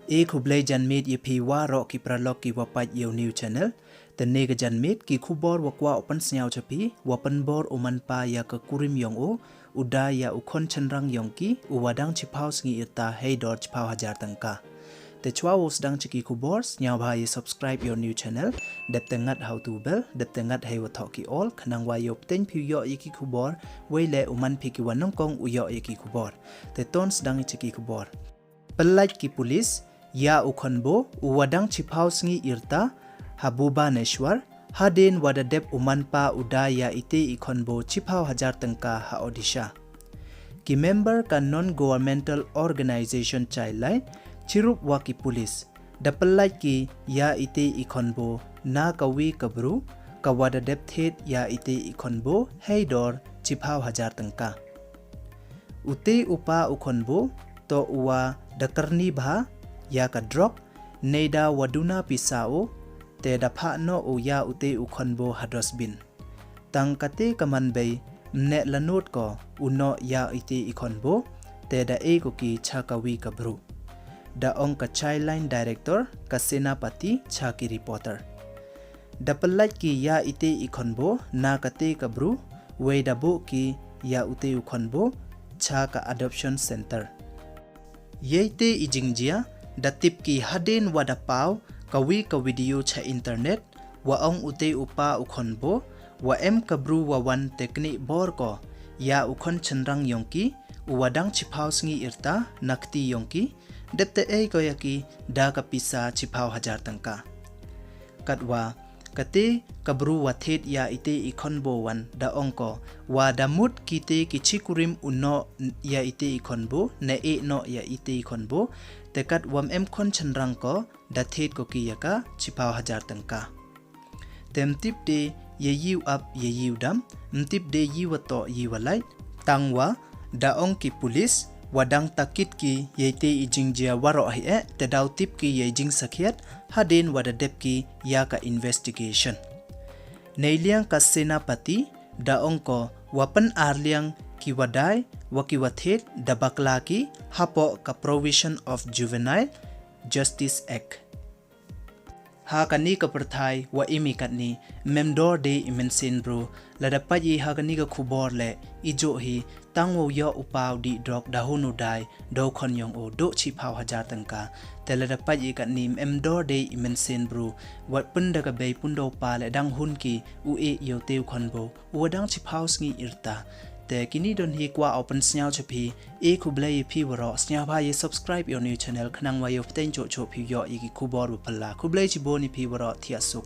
kublai janmit yepi waro ki pralog ki wapat yeu new channel. Dan nega janmit ki kubor wakwa open senyau capi wapan bor uman pa ya ke kurim yong o uda ya ukon cenrang yong ki uwadang cipau sngi irta hei dor cipau hajar tangka. Te chua wo sedang ciki kubor senyau bahaya subscribe your new channel dep tengat how to bell dep tengat hei watok ki all kenang wayo pteng piu yo yiki kubor wele uman piki wanong kong uyo yiki kubor. Te ton sedang ciki kubor. Pelait ki polis ya khonboo uwadang cipau sngi irta habuba neshwar hadin wadadep umanpa udaya ite khonboo cipau hajar tangka ha odisha. Ki member ka non-governmental organization childline cirup waki polis dapelait ki ya ite khonboo na kawi kabru ka wadadep thet ya ite khonboo heidor cipau hajar tangka. Ute upa khonboo to uwa dakarni bha ya ka drop neida waduna pisao te dapha no u ya ute khonboo hadosbin tang kate kamanbei mne lanot ko uno ya ite khonboo te da e ko ki chakawi kabru da ong ka childline director ka senapati chaki reporter da pelait ki ya ite khonboo na kate kabru we da bo ki ya ute khonboo cha ka adoption center yeite ijingjia da tip ki hadin wada pau kawi ka video cha internet wa ong ute upa khonboo wa kabru wa wan teknik bor ko ya ukhon chenrang yongki uwadang cipau sngi irta nakti yongki depte e ko yaki da ka pisa cipau hajar tangka katwa kate kabru wa thet ya ite khonboo wan da ongko wa damut kite kichikurim uno ya ite khonboo ne e no ya ite khonboo tekat wam khon chenrang ko da thet ko ki yaka cipau hajar tangka tem tip de ye yiu up ye yiu dam mtip de yiwato yiwalait tangwa da ong ki police wadang takit ki yete ijingjia waro hi e te daw tip ki ye jing sakhiat hadin wadadep ki ya ka investigation neiliang ka senapati da ong ko wapan arliang ki wadai waki wathet da bakla ki hapo ka provision of juvenile justice act ha kani ka perthai wa imi katni memdor de imensin bro ladapat yi ha kani ka khubor le ijo hi tangwo yo upaw di drop da hunu dai do khon yong o do cipau hajar tangka te ladapat yi katni memdor de imensin bro wat punda ka bei pundo pa le dang hun ki u e yo teu khonboo uwadang cipau sngi irta te kini don hi kwa open snyau chapi e kublai phi waro snyau ba ye subscribe your new channel khnang wa yo pten cho cho phi yo yi ki khubor bu phalla kublai chi bo ni phi waro thiasuk